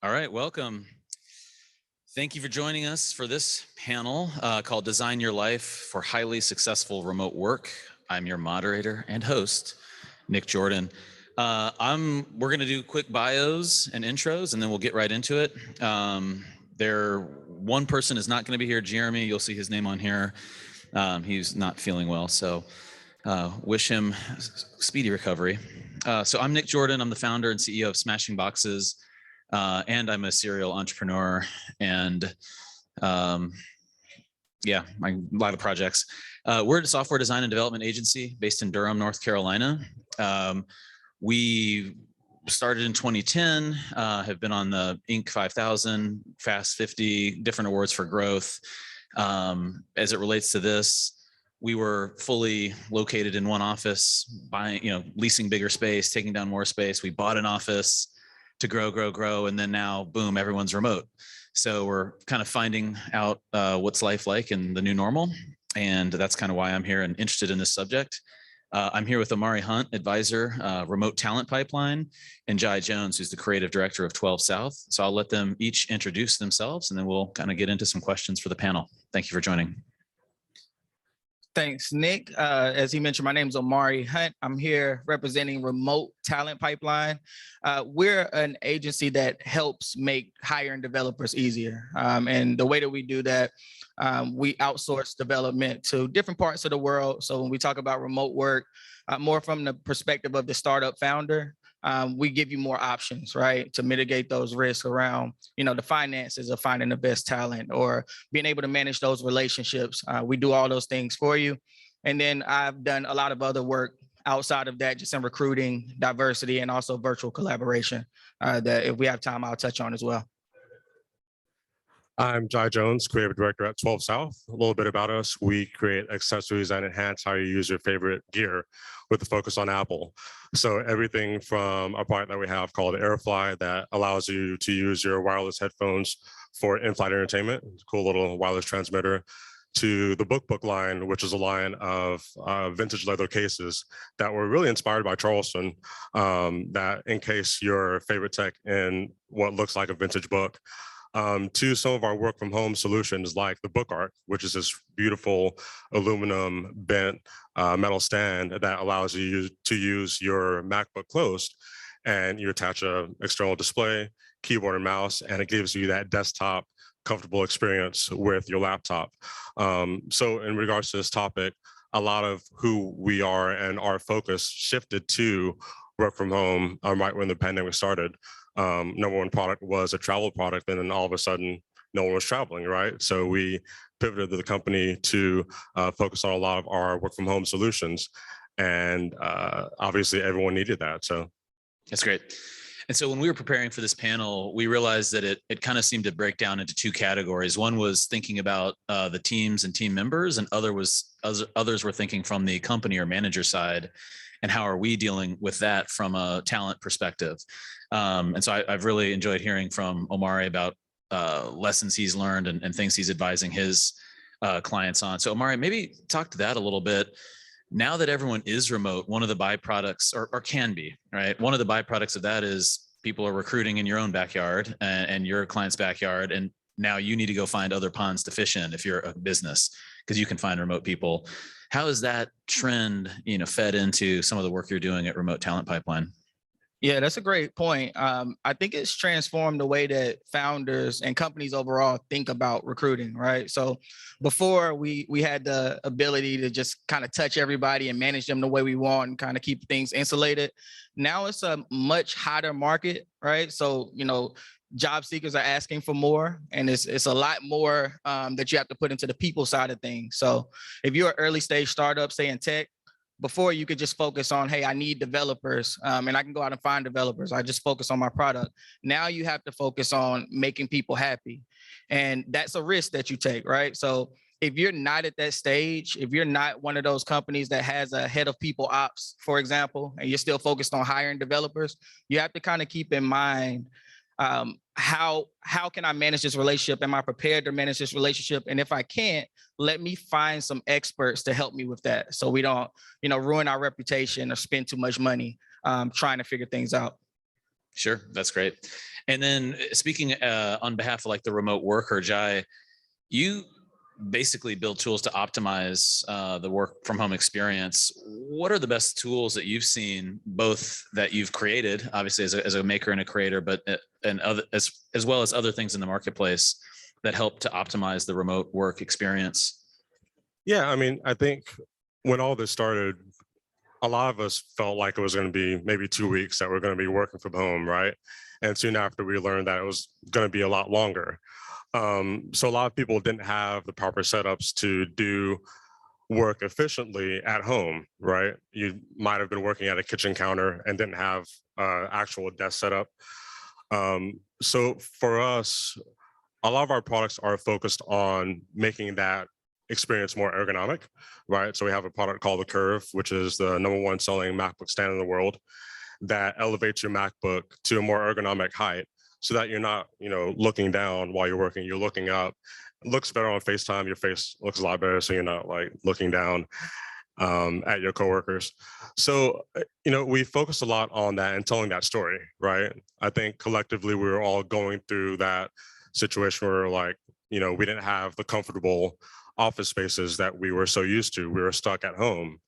All right, welcome. Thank you for joining us for this panel called Design Your Life for Highly Successful Remote Work. I'm your moderator and host, Nick Jordan. We're going to do quick bios and intros, and then we'll get right into it. One person is not going to be here, Jeremy. You'll see his name on here. He's not feeling well, so wish him speedy recovery. So I'm Nick Jordan. I'm the founder and CEO of Smashing Boxes. And I'm a serial entrepreneur, and a lot of projects. We're a software design and development agency based in Durham, North Carolina. We started in 2010, have been on the Inc. 5000, Fast 50, different awards for growth. As it relates to this, we were fully located in one office, leasing bigger space, taking down more space. We bought an office to grow, and then now, boom, everyone's remote. So we're kind of finding out what's life like in the new normal, and that's kind of why I'm here and interested in this subject. I'm here with Omari Hunt, advisor, Remote Talent Pipeline, and Jai Jones, who's the creative director of 12 South. So I'll let them each introduce themselves, and then we'll kind of get into some questions for the panel. Thank you for joining. Thanks, Nick. As he mentioned, my name is Omari Hunt. I'm here representing Remote Talent Pipeline. We're an agency that helps make hiring developers easier. And the way that we do that, we outsource development to different parts of the world. So when we talk about remote work, more from the perspective of the startup founder, we give you more options, right, to mitigate those risks around, the finances of finding the best talent or being able to manage those relationships. We do all those things for you. And then I've done a lot of other work outside of that, just in recruiting, diversity, and also virtual collaboration that if we have time, I'll touch on as well. I'm Jai Jones, creative director at 12 South. A little bit about us: we create accessories that enhance how you use your favorite gear with a focus on Apple. So everything from a product that we have called AirFly that allows you to use your wireless headphones for in-flight entertainment, cool little wireless transmitter, to the BookBook line, which is a line of vintage leather cases that were really inspired by Charleston, that encase your favorite tech in what looks like a vintage book. To some of our work from home solutions like the Book Arc, which is this beautiful aluminum bent metal stand that allows you to use your MacBook closed, and you attach an external display, keyboard and mouse, and it gives you that desktop comfortable experience with your laptop. So in regards to this topic, a lot of who we are and our focus shifted to work from home right when the pandemic started. Number one product was a travel product, and then all of a sudden, no one was traveling, right? So we pivoted the company to focus on a lot of our work from home solutions, and obviously everyone needed that. So that's great. And so when we were preparing for this panel, we realized that it kind of seemed to break down into two categories. One was thinking about the teams and team members, and others were thinking from the company or manager side, and how are we dealing with that from a talent perspective. And so I've really enjoyed hearing from Omari about lessons he's learned and things he's advising his clients on. So Omari, maybe talk to that a little bit. Now that everyone is remote, one of the byproducts, or can be, right? One of the byproducts of that is people are recruiting in your own backyard and your client's backyard. And now you need to go find other ponds to fish in if you're a business, because you can find remote people. How is that trend, fed into some of the work you're doing at Remote Talent Pipeline? Yeah, that's a great point. I think it's transformed the way that founders and companies overall think about recruiting, right? So before we had the ability to just kind of touch everybody and manage them the way we want and kind of keep things insulated. Now it's a much hotter market, right? So, job seekers are asking for more, and it's a lot more that you have to put into the people side of things. So if you're an early stage startup, say in tech, before you could just focus on, hey, I need developers, and I can go out and find developers. I just focus on my product. Now you have to focus on making people happy. And that's a risk that you take, right? So if you're not at that stage, if you're not one of those companies that has a head of people ops, for example, and you're still focused on hiring developers, you have to kind of keep in mind, how can I manage this relationship? Am I prepared to manage this relationship? And if I can't, let me find some experts to help me with that, so we don't, ruin our reputation or spend too much money trying to figure things out. Sure, that's great. And then speaking on behalf of like the remote worker, Jai, you basically build tools to optimize the work from home experience. What are the best tools that you've seen, both that you've created, obviously as a maker and a creator, but and other as well as other things in the marketplace that help to optimize the remote work experience? Yeah, I mean, I think when all this started, a lot of us felt like it was going to be maybe 2 weeks that we're going to be working from home, right? And soon after, we learned that it was going to be a lot longer. So a lot of people didn't have the proper setups to do work efficiently at home, right? You might have been working at a kitchen counter and didn't have actual desk setup. So for us, a lot of our products are focused on making that experience more ergonomic, right? So we have a product called the Curve, which is the #1 selling MacBook stand in the world, that elevates your MacBook to a more ergonomic height so that you're not, looking down while you're working, you're looking up. It looks better on FaceTime. Your face looks a lot better, so you're not like looking down at your coworkers. So, we focused a lot on that and telling that story, right? I think collectively we were all going through that situation where like, we didn't have the comfortable office spaces that we were so used to. We were stuck at home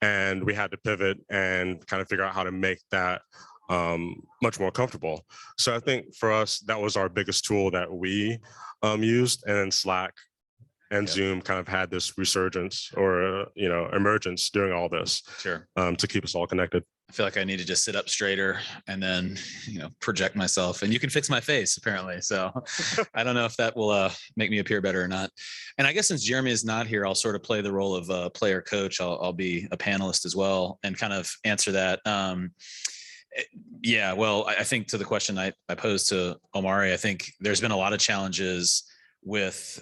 and we had to pivot and kind of figure out how to make that much more comfortable. So I think for us, that was our biggest tool that we used. And then Slack and Yep. Zoom kind of had this resurgence or, emergence during all this Sure. to keep us all connected. I feel like I need to just sit up straighter and then, project myself, and you can fix my face apparently. So I don't know if that will make me appear better or not. And I guess since Jeremy is not here, I'll sort of play the role of player coach. I'll be a panelist as well and kind of answer that. Yeah, well, I think to the question I posed to Omari, I think there's been a lot of challenges with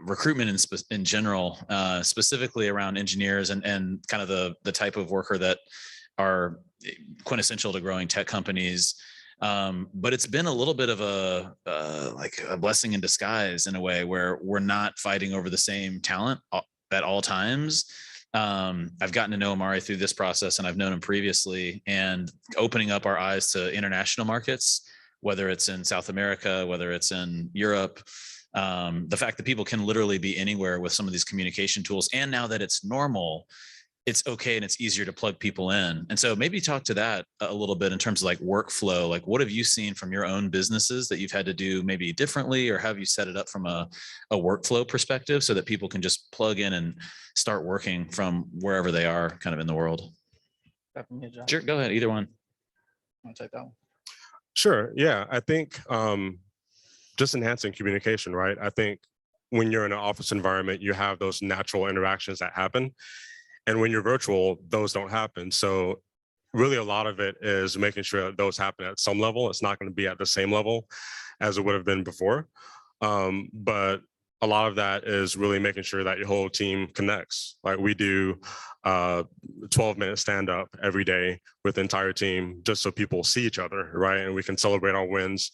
recruitment in general, specifically around engineers and kind of the type of worker that are quintessential to growing tech companies. But it's been a little bit of like a blessing in disguise in a way where we're not fighting over the same talent at all times. I've gotten to know Omari through this process, and I've known him previously, and opening up our eyes to international markets, whether it's in South America, whether it's in Europe. The fact that people can literally be anywhere with some of these communication tools, and now that it's normal, it's okay and it's easier to plug people in. And so maybe talk to that a little bit in terms of like workflow. Like, what have you seen from your own businesses that you've had to do maybe differently, or have you set it up from a workflow perspective so that people can just plug in and start working from wherever they are kind of in the world? Sure, go ahead, either one. I'll take that one. Sure. Yeah. I think just enhancing communication, right? I think when you're in an office environment, you have those natural interactions that happen. And when you're virtual, those don't happen. So really a lot of it is making sure that those happen at some level. It's not going to be at the same level as it would have been before. But a lot of that is really making sure that your whole team connects. Like we do 12-minute stand-up every day with the entire team, just so people see each other, right? And we can celebrate our wins.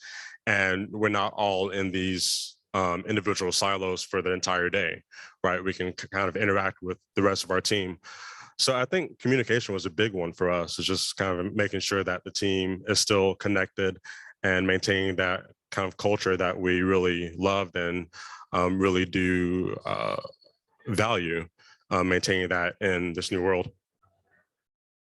And we're not all in these individual silos for the entire day, right? We can kind of interact with the rest of our team. So I think communication was a big one for us. It's just kind of making sure that the team is still connected and maintaining that kind of culture that we really loved and really do value, maintaining that in this new world.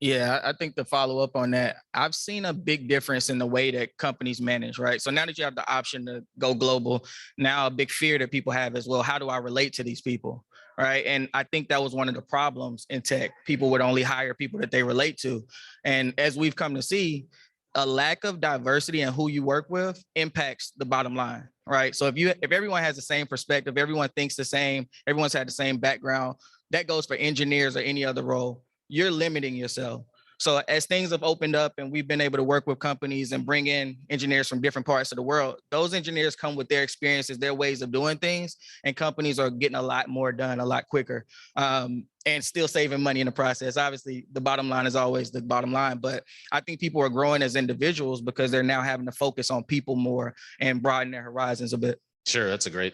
Yeah, I think to follow up on that, I've seen a big difference in the way that companies manage, right? So now that you have the option to go global, now a big fear that people have is, well, how do I relate to these people, right? And I think that was one of the problems in tech. People would only hire people that they relate to. And as we've come to see, a lack of diversity in who you work with impacts the bottom line, right? So if everyone has the same perspective, everyone thinks the same, everyone's had the same background, that goes for engineers or any other role. You're limiting yourself. So as things have opened up and we've been able to work with companies and bring in engineers from different parts of the world, those engineers come with their experiences, their ways of doing things, and companies are getting a lot more done a lot quicker, and still saving money in the process. Obviously, the bottom line is always the bottom line, but I think people are growing as individuals because they're now having to focus on people more and broaden their horizons a bit. Sure, that's a great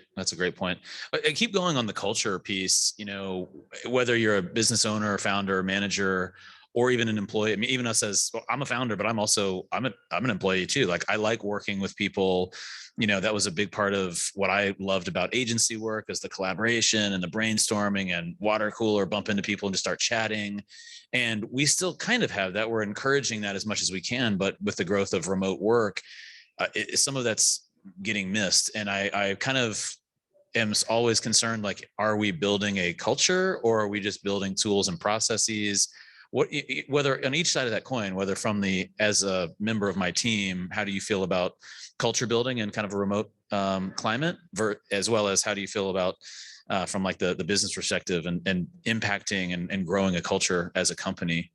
point. But keep going on the culture piece. Whether you're a business owner, founder, manager, or even an employee. I mean, even us as, well, I'm a founder, but I'm an employee too. Like I like working with people. That was a big part of what I loved about agency work, is the collaboration and the brainstorming and water cooler, bump into people and just start chatting. And we still kind of have that. We're encouraging that as much as we can, but with the growth of remote work, some of that's getting missed. And I kind of am always concerned, like, are we building a culture, or are we just building tools and processes? Whether on each side of that coin, whether as a member of my team, how do you feel about culture building in kind of a remote climate, as well as how do you feel about from like the business perspective and impacting and growing a culture as a company?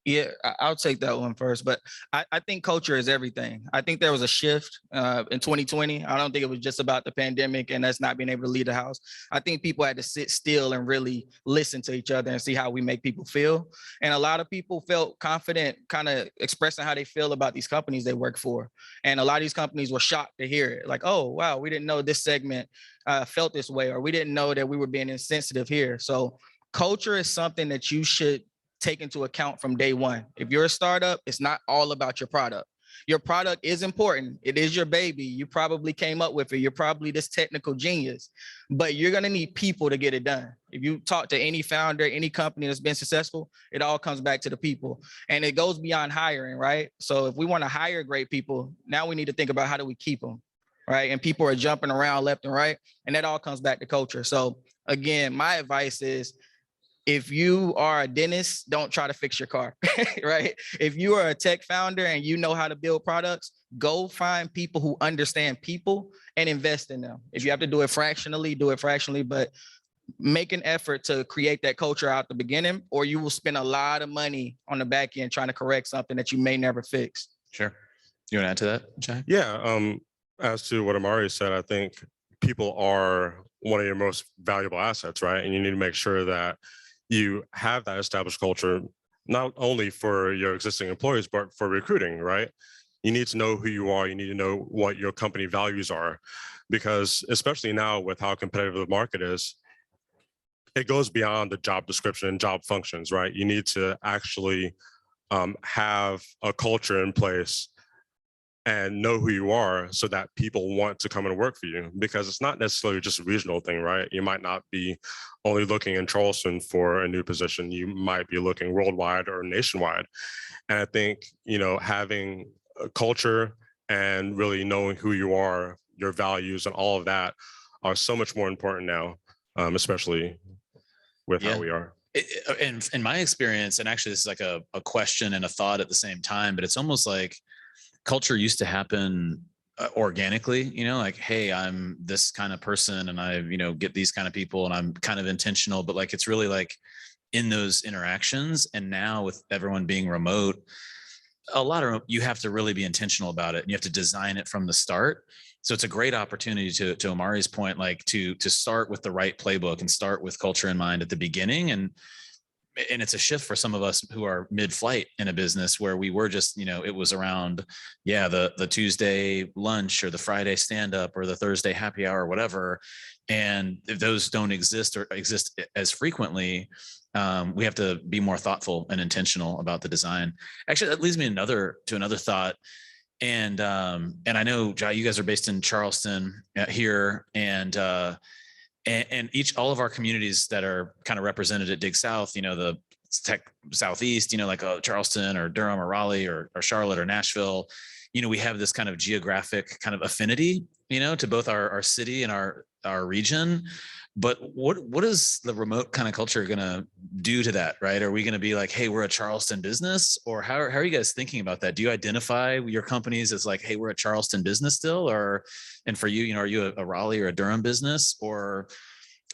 Yeah, I'll take that one first. But I think culture is everything. I think there was a shift in 2020. I don't think it was just about the pandemic and us not being able to leave the house. I think people had to sit still and really listen to each other and see how we make people feel. And a lot of people felt confident kind of expressing how they feel about these companies they work for. And a lot of these companies were shocked to hear it. Like, oh, wow, we didn't know this segment felt this way, or we didn't know that we were being insensitive here. So culture is something that you should take into account from day one. If you're a startup, it's not all about your product. Your product is important. It is your baby. You probably came up with it. You're probably this technical genius, but you're going to need people to get it done. If you talk to any founder, any company that's been successful, it all comes back to the people, and it goes beyond hiring, right? So if we want to hire great people, now we need to think about how do we keep them, right? And people are jumping around left and right, and that all comes back to culture. So again, my advice is, if you are a dentist, don't try to fix your car, right? If you are a tech founder and you know how to build products, go find people who understand people and invest in them. If you have to do it fractionally, do it fractionally, but make an effort to create that culture out the beginning, or you will spend a lot of money on the back end trying to correct something that you may never fix. Sure. You want to add to that, Jay? Yeah. As to what Amari said, I think people are one of your most valuable assets, right? And you need to make sure that you have that established culture, not only for your existing employees, but for recruiting, right? You need to know who you are. You need to know what your company values are, because especially now with how competitive the market is, it goes beyond the job description and job functions, right? You need to actually have a culture in place and know who you are so that people want to come and work for you, because it's not necessarily just a regional thing, right? You might not be only looking in Charleston for a new position. You might be looking worldwide or nationwide. And I think, having a culture and really knowing who you are, your values and all of that are so much more important now, especially with how we are. In my experience, and actually this is like a question and a thought at the same time, but it's almost like culture used to happen organically, like, hey, I'm this kind of person and I, get these kind of people and I'm kind of intentional, but like, it's really like in those interactions. And now with everyone being remote, you have to really be intentional about it. And you have to design it from the start. So it's a great opportunity to Amari's point, like to start with the right playbook and start with culture in mind at the beginning. And it's a shift for some of us who are mid-flight in a business where we were just, it was around, the Tuesday lunch or the Friday stand-up or the Thursday happy hour or whatever. And if those don't exist or exist as frequently, we have to be more thoughtful and intentional about the design. Actually, that leads me to another thought. And I know, Jai, you guys are based in Charleston here, and all of our communities that are kind of represented at Dig South, the Tech Southeast, like Charleston or Durham or Raleigh or Charlotte or Nashville, we have this kind of geographic kind of affinity, to both our city and our region. But what is the remote kind of culture going to do to that, right? Are we going to be like, hey, we're a Charleston business? Or how are you guys thinking about that? Do you identify your companies as like, hey, we're a Charleston business still? And for you, are you a Raleigh or a Durham business? Or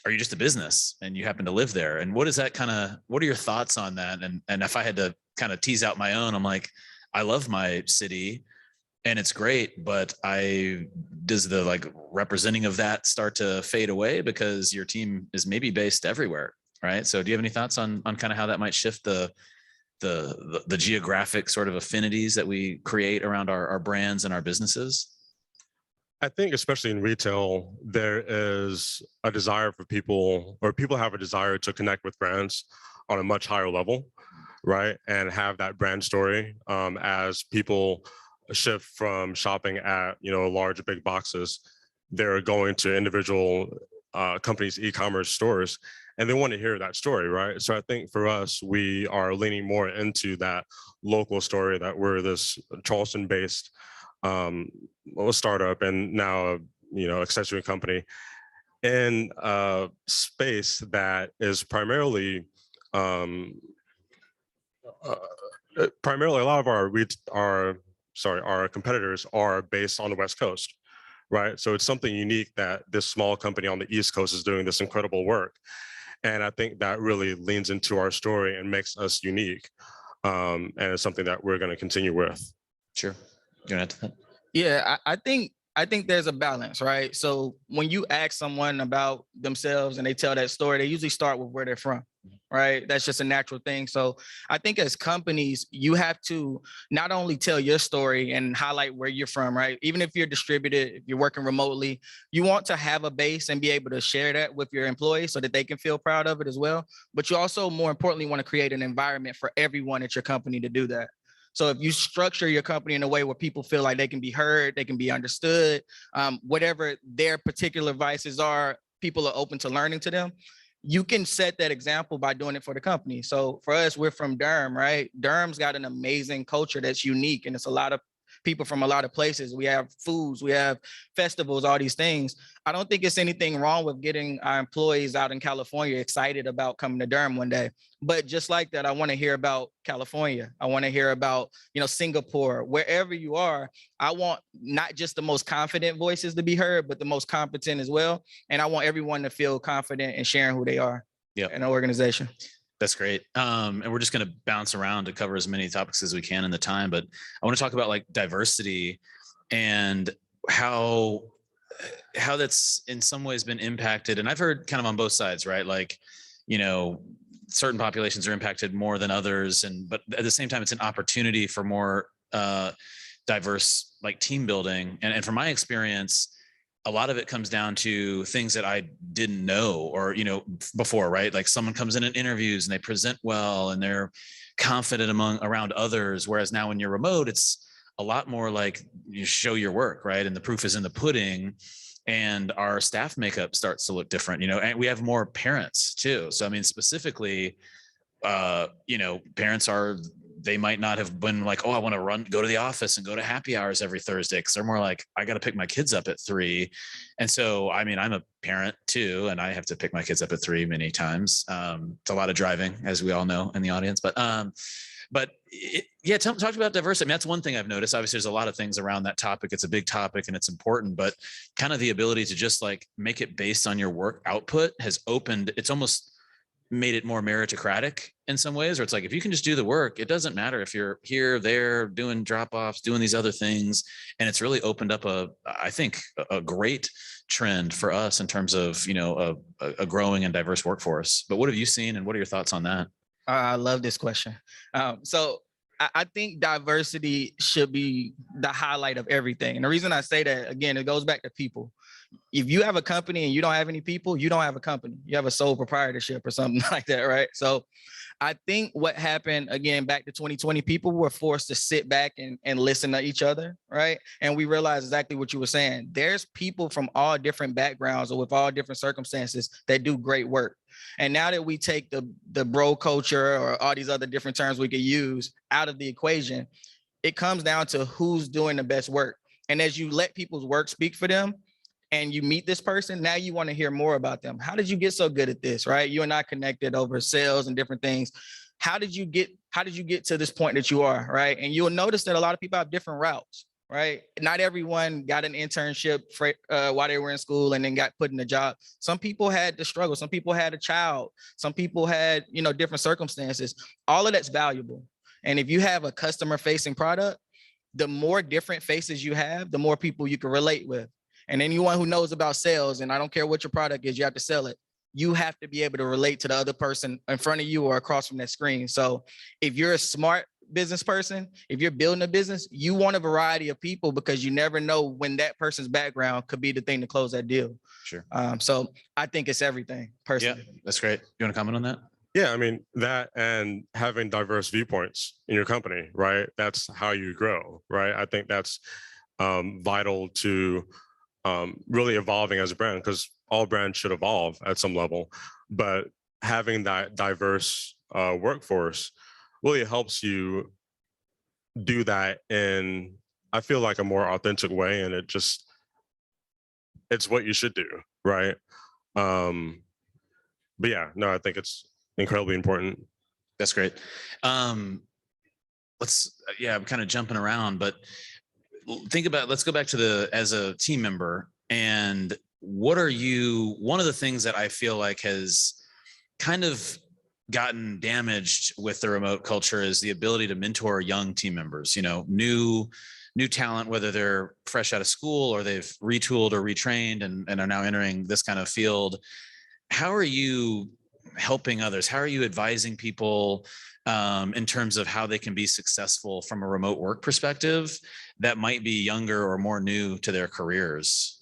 are you just a business and you happen to live there? And what are your thoughts on that? And if I had to kind of tease out my own, I'm like, I love my city and it's great, but does the like representing of that start to fade away because your team is maybe based everywhere, right? So do you have any thoughts on kind of how that might shift the geographic sort of affinities that we create around our brands and our businesses? I think especially in retail, there is a desire for people have a desire to connect with brands on a much higher level. right? And have that brand story as people shift from shopping at, large big boxes. They're going to individual companies' e-commerce stores, and they want to hear that story, right? So I think for us, we are leaning more into that local story, that we're this Charleston-based startup and now accessory company in a space that is primarily primarily a lot of our competitors are based on the West Coast, right? So it's something unique that this small company on the East Coast is doing this incredible work. And I think that really leans into our story and makes us unique. And it's something that we're going to continue with. Sure. You're gonna add to that? Yeah, I think there's a balance, right? So when you ask someone about themselves and they tell that story, they usually start with where they're from, right? That's just a natural thing. So I think as companies, you have to not only tell your story and highlight where you're from, right? Even if you're distributed, if you're working remotely, you want to have a base and be able to share that with your employees so that they can feel proud of it as well. But you also, more importantly, want to create an environment for everyone at your company to do that. So if you structure your company in a way where people feel like they can be heard, they can be understood, whatever their particular vices are, people are open to learning to them. You can set that example by doing it for the company. So for us, we're from Durham, right? Durham's got an amazing culture that's unique, and it's a lot of people from a lot of places. We have foods, we have festivals, all these things. I don't think it's anything wrong with getting our employees out in California excited about coming to Durham one day. But just like that, I want to hear about California. I want to hear about, Singapore, wherever you are. I want not just the most confident voices to be heard, but the most competent as well. And I want everyone to feel confident in sharing who they are in an organization. That's great. And we're just going to bounce around to cover as many topics as we can in the time, but I want to talk about like diversity and how that's in some ways been impacted. And I've heard kind of on both sides, right? Like, certain populations are impacted more than others. But at the same time, it's an opportunity for more diverse like team building. And from my experience, a lot of it comes down to things that I didn't know or, before, right? Like someone comes in and interviews and they present well and they're confident around others. Whereas now when you're remote, it's a lot more like you show your work, right? And the proof is in the pudding, and our staff makeup starts to look different, and we have more parents too. So, I mean, specifically, parents they might not have been like, oh, I want to go to the office and go to happy hours every Thursday. Because they're more like, I got to pick my kids up at 3. And so, I mean, I'm a parent too, and I have to pick my kids up at 3 many times. It's a lot of driving, as we all know in the audience. But talk about diversity. I mean, that's one thing I've noticed. Obviously, there's a lot of things around that topic. It's a big topic and it's important, but kind of the ability to just like make it based on your work output it's almost made it more meritocratic in some ways, or it's like, if you can just do the work, it doesn't matter if you're here, there, doing drop-offs, doing these other things. And it's really opened up I think a great trend for us in terms of, a growing and diverse workforce. But what have you seen and what are your thoughts on that? I love this question. So I think diversity should be the highlight of everything. And the reason I say that, again, it goes back to people. If you have a company and you don't have any people, you don't have a company. You have a sole proprietorship or something like that, right? So I think what happened, again, back to 2020, people were forced to sit back and listen to each other, right? And we realized exactly what you were saying. There's people from all different backgrounds or with all different circumstances that do great work. And now that we take the bro culture or all these other different terms we could use out of the equation, it comes down to who's doing the best work. And as you let people's work speak for them, and you meet this person, now you want to hear more about them. How did you get so good at this, right? You and I connected over sales and different things. How did you get to this point that you are, right? And you'll notice that a lot of people have different routes, right? Not everyone got an internship while they were in school and then got put in a job. Some people had to struggle. Some people had a child. Some people had, different circumstances. All of that's valuable. And if you have a customer-facing product, the more different faces you have, the more people you can relate with. And anyone who knows about sales, and I don't care what your product is, you have to sell it. You have to be able to relate to the other person in front of you or across from that screen. So if you're a smart business person, if you're building a business, you want a variety of people because you never know when that person's background could be the thing to close that deal. Sure. So I think it's everything personally. Yeah, that's great. You want to comment on that? Yeah, I mean, that and having diverse viewpoints in your company, right? That's how you grow, right? I think that's vital to really evolving as a brand, because all brands should evolve at some level. But having that diverse workforce really helps you do that in, I feel like, a more authentic way. And it's what you should do, right? Um, but yeah, no, I think it's incredibly important. That's great. Um, yeah, I'm kind of jumping around, but let's go back to as a team member, and one of the things that I feel like has kind of gotten damaged with the remote culture is the ability to mentor young team members, new talent, whether they're fresh out of school or they've retooled or retrained and are now entering this kind of field. How are you helping others? How are you advising people in terms of how they can be successful from a remote work perspective that might be younger or more new to their careers?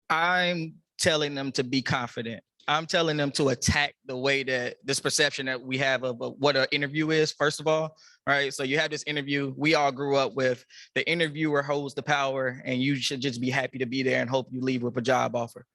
I'm telling them to be confident. I'm telling them to attack the way that this perception that we have of what an interview is, first of all, right? So you have this interview. We all grew up with the interviewer holds the power and you should just be happy to be there and hope you leave with a job offer.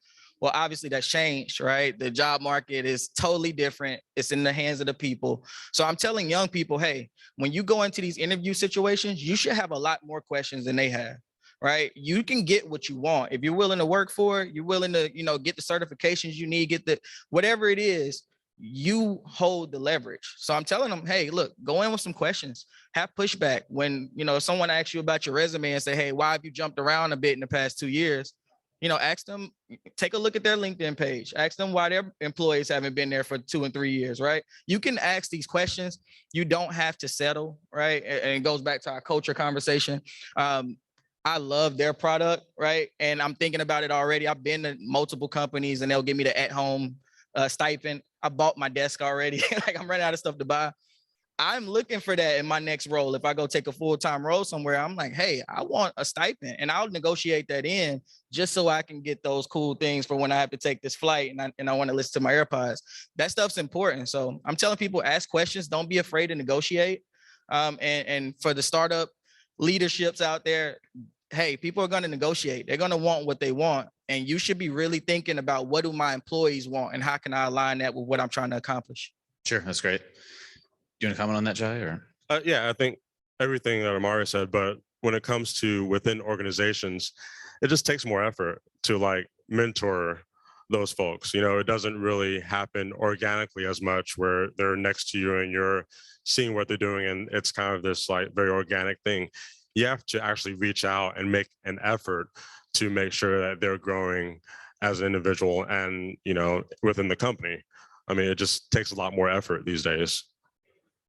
Well, obviously that's changed, right? The job market is totally different. It's in the hands of the people. So I'm telling young people, hey, when you go into these interview situations, you should have a lot more questions than they have, right? You can get what you want. If you're willing to work for it, you're willing to, get the certifications you need, get the, whatever it is, you hold the leverage. So I'm telling them, hey, look, go in with some questions, have pushback. When, if someone asks you about your resume and say, hey, why have you jumped around a bit in the past 2 years? Ask them, take a look at their LinkedIn page, ask them why their employees haven't been there for 2 and 3 years, right? You can ask these questions. You don't have to settle, right? And it goes back to our culture conversation. I love their product, right? And I'm thinking about it already. I've been to multiple companies and they'll give me the at-home stipend. I bought my desk already. Like, I'm running out of stuff to buy. I'm looking for that in my next role. If I go take a full-time role somewhere, I'm like, hey, I want a stipend, and I'll negotiate that in just so I can get those cool things for when I have to take this flight and I want to listen to my AirPods. That stuff's important. So I'm telling people, ask questions. Don't be afraid to negotiate. And for the startup leaderships out there, hey, people are going to negotiate. They're going to want what they want. And you should be really thinking about, what do my employees want and how can I align that with what I'm trying to accomplish? Sure. That's great. Do you want to comment on that, Jai? Or Yeah, I think everything that Amari said, but when it comes to within organizations, it just takes more effort to like mentor those folks. It doesn't really happen organically as much where they're next to you and you're seeing what they're doing. And it's kind of this like very organic thing. You have to actually reach out and make an effort to make sure that they're growing as an individual and, within the company. I mean, it just takes a lot more effort these days.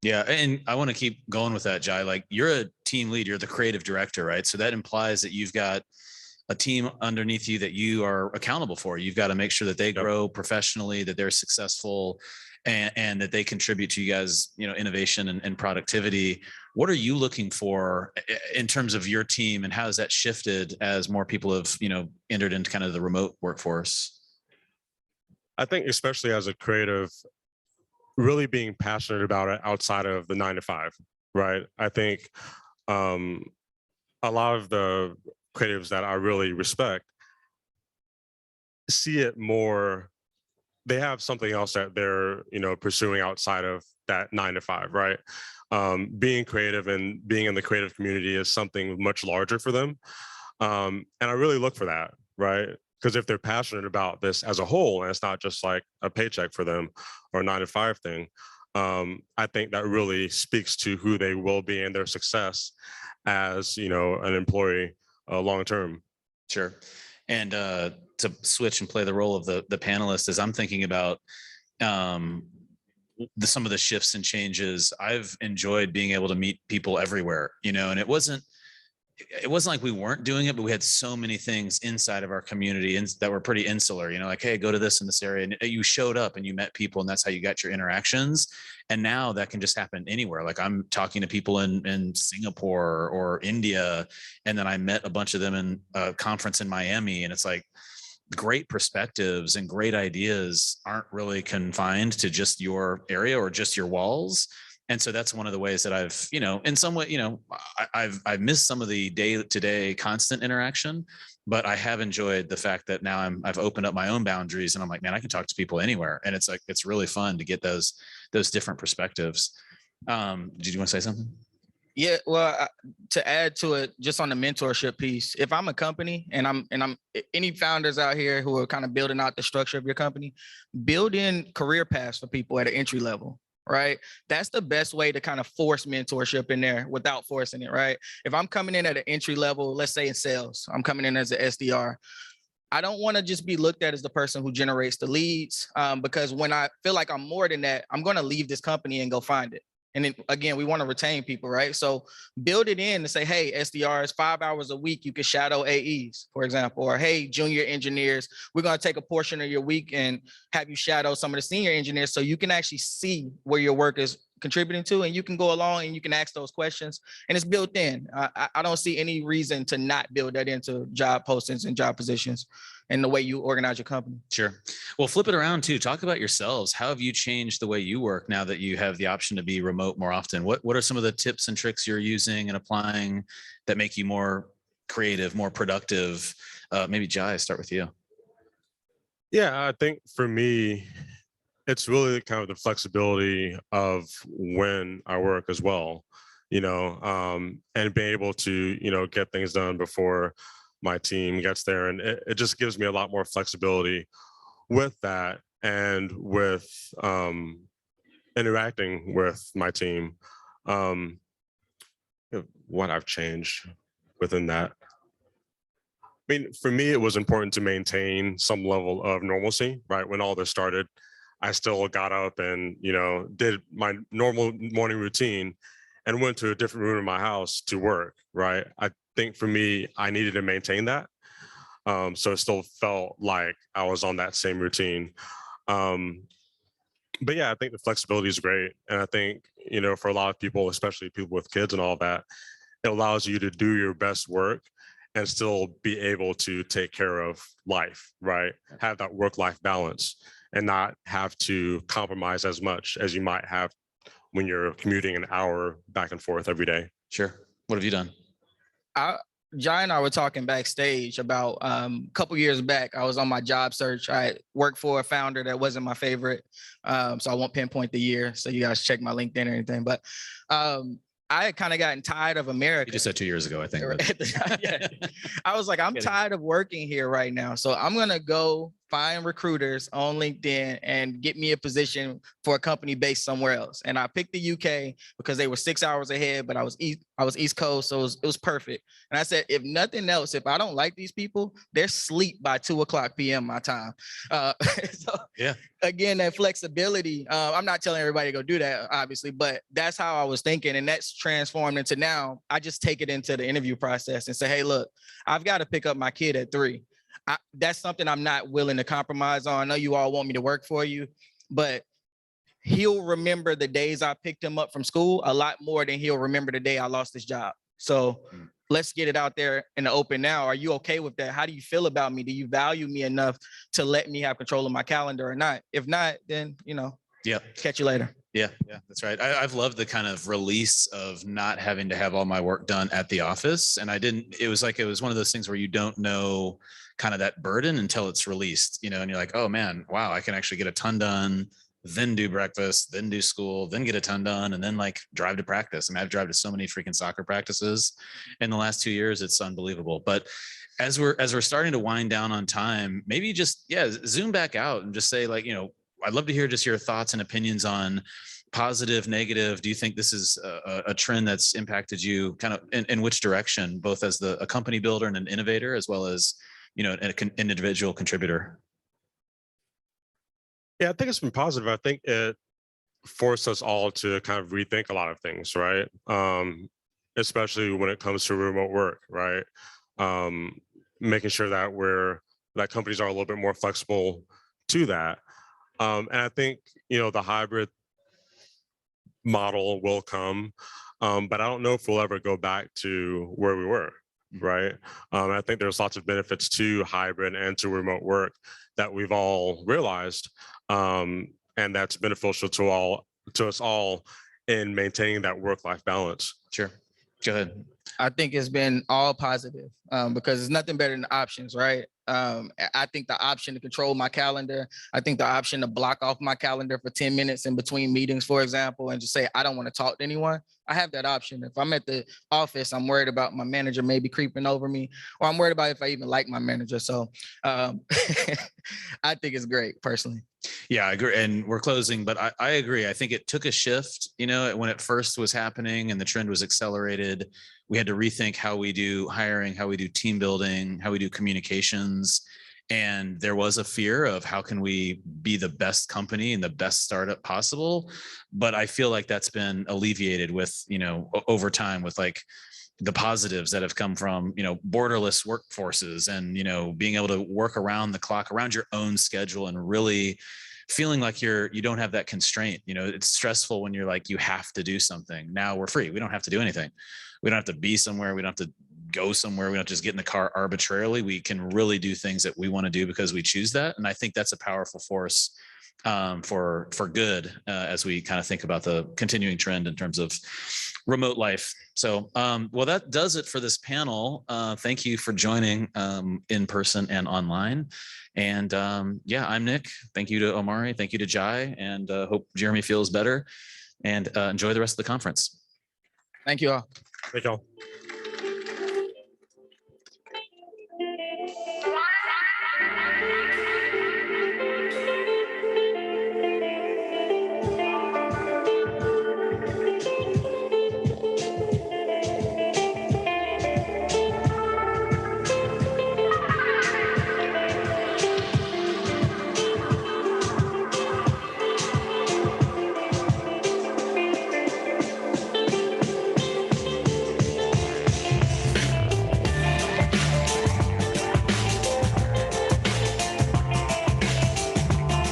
yeah, and I want to keep going with that, Jai. Like, you're a team lead, you're the creative director, right? So that implies that you've got a team underneath you that you are accountable for. You've got to make sure that they grow professionally, that they're successful, and that they contribute to you guys, innovation and productivity. What are you looking for in terms of your team, and how has that shifted as more people have, entered into kind of the remote workforce? I think especially as a creative, really being passionate about it outside of the 9 to 5, right? I think a lot of the creatives that I really respect see it more, they have something else that they're, pursuing outside of that 9 to 5, right? Being creative and being in the creative community is something much larger for them. And I really look for that, right? Because if they're passionate about this as a whole, and it's not just like a paycheck for them or a 9 to 5 thing, I think that really speaks to who they will be and their success as, an employee long term. Sure. And to switch and play the role of the panelist, as I'm thinking about some of the shifts and changes, I've enjoyed being able to meet people everywhere, and it wasn't like we weren't doing it, but we had so many things inside of our community that were pretty insular, like, hey, go to this in this area. And you showed up and you met people, and that's how you got your interactions. And now that can just happen anywhere. Like, I'm talking to people in Singapore or India, and then I met a bunch of them in a conference in Miami. And it's like, great perspectives and great ideas aren't really confined to just your area or just your walls. And so that's one of the ways that I've, in some way, I've missed some of the day to day constant interaction, but I have enjoyed the fact that now I've opened up my own boundaries, and I'm like, man, I can talk to people anywhere. And it's like, it's really fun to get those different perspectives. Did you want to say something? Yeah, well, to add to it, just on the mentorship piece, if I'm a company and I'm any founders out here who are kind of building out the structure of your company, build in career paths for people at an entry level, right? That's the best way to kind of force mentorship in there without forcing it, right? If I'm coming in at an entry level, let's say in sales, I'm coming in as an SDR. I don't want to just be looked at as the person who generates the leads, because when I feel like I'm more than that, I'm going to leave this company and go find it. And then again, we want to retain people, right? So build it in and say, hey, SDRs, 5 hours a week, you can shadow AEs, for example, or hey, junior engineers, we're going to take a portion of your week and have you shadow some of the senior engineers so you can actually see where your work is contributing to, and you can go along and you can ask those questions, and it's built in. I don't see any reason to not build that into job postings and job positions and the way you organize your company. Sure. Well, flip it around too. Talk about yourselves. How have you changed the way you work now that you have the option to be remote more often? What are some of the tips and tricks you're using and applying that make you more creative, more productive? Maybe Jai, start with you. Yeah, I think for me, it's really kind of the flexibility of when I work as well, and being able to, get things done before my team gets there. And it just gives me a lot more flexibility with that and with interacting with my team. What I've changed within that. I mean, for me, it was important to maintain some level of normalcy, right? When all this started, I still got up and, did my normal morning routine and went to a different room in my house to work, right? I think for me, I needed to maintain that. So it still felt like I was on that same routine. But yeah, I think the flexibility is great. And I think, for a lot of people, especially people with kids and all that, it allows you to do your best work and still be able to take care of life, right? Have that work-life balance and not have to compromise as much as you might have when you're commuting an hour back and forth every day. Sure. What have you done? Jai and I were talking backstage about a couple years back. I was on my job search. I worked for a founder that wasn't my favorite. So I won't pinpoint the year. So you guys check my LinkedIn or anything. But I had kind of gotten tired of America. You just said 2 years ago, I think. Yeah. I was like, I'm tired of working here right now. So I'm going to go find recruiters on LinkedIn and get me a position for a company based somewhere else. And I picked the UK because they were 6 hours ahead, but I was East Coast. So it was perfect. And I said, if nothing else, if I don't like these people, they're asleep by 2:00 p.m. my time. So yeah, again, that flexibility, I'm not telling everybody to go do that, obviously, but that's how I was thinking. And that's transformed into now I just take it into the interview process and say, hey, look, I've got to pick up my kid at 3. That's something I'm not willing to compromise on. I know you all want me to work for you, but he'll remember the days I picked him up from school a lot more than he'll remember the day I lost his job. So let's get it out there in the open now. Are you okay with that? How do you feel about me? Do you value me enough to let me have control of my calendar or not? If not, then, yeah, catch you later. Yeah, that's right. I've loved the kind of release of not having to have all my work done at the office. And it was one of those things where you don't know kind of that burden until it's released, and you're like, oh man, wow, I can actually get a ton done, then do breakfast, then do school, then get a ton done, and then like drive to practice. I mean, I've driven to so many freaking soccer practices in the last 2 years. It's unbelievable. But as we're starting to wind down on time, maybe just, zoom back out and just say like, I'd love to hear just your thoughts and opinions on positive, negative. Do you think this is a trend that's impacted you kind of in which direction, both as a company builder and an innovator, as well as, an individual contributor? Yeah, I think it's been positive. I think it forced us all to kind of rethink a lot of things, right? Especially when it comes to remote work, right? Making sure that companies are a little bit more flexible to that. And I think, the hybrid model will come, but I don't know if we'll ever go back to where we were right? I think there's lots of benefits to hybrid and to remote work that we've all realized, and that's beneficial to us all in maintaining that work-life balance. Sure. Go ahead. I think it's been all positive because there's nothing better than options, right? I think the option to control my calendar, I think the option to block off my calendar for 10 minutes in between meetings, for example, and just say, I don't want to talk to anyone. I have that option. If I'm at the office, I'm worried about my manager maybe creeping over me, or I'm worried about if I even like my manager. So I think it's great personally. Yeah, I agree. And we're closing, but I agree. I think it took a shift, when it first was happening and the trend was accelerated. We had to rethink how we do hiring, how we do team building, how we do communications. And there was a fear of how can we be the best company and the best startup possible. But I feel like that's been alleviated with, over time with like the positives that have come from, borderless workforces and, being able to work around the clock, around your own schedule, and really feeling like you don't have that constraint. It's stressful when you're like, you have to do something. Now we're free. We don't have to do anything. We don't have to be somewhere. We don't have to go somewhere. We don't just get in the car arbitrarily. We can really do things that we want to do because we choose that. And I think that's a powerful force for good as we kind of think about the continuing trend in terms of remote life. So, well, that does it for this panel. Thank you for joining in person and online. And yeah, I'm Nick. Thank you to Omari. Thank you to Jai, and hope Jeremy feels better, and enjoy the rest of the conference. Thank you all. Thank y'all.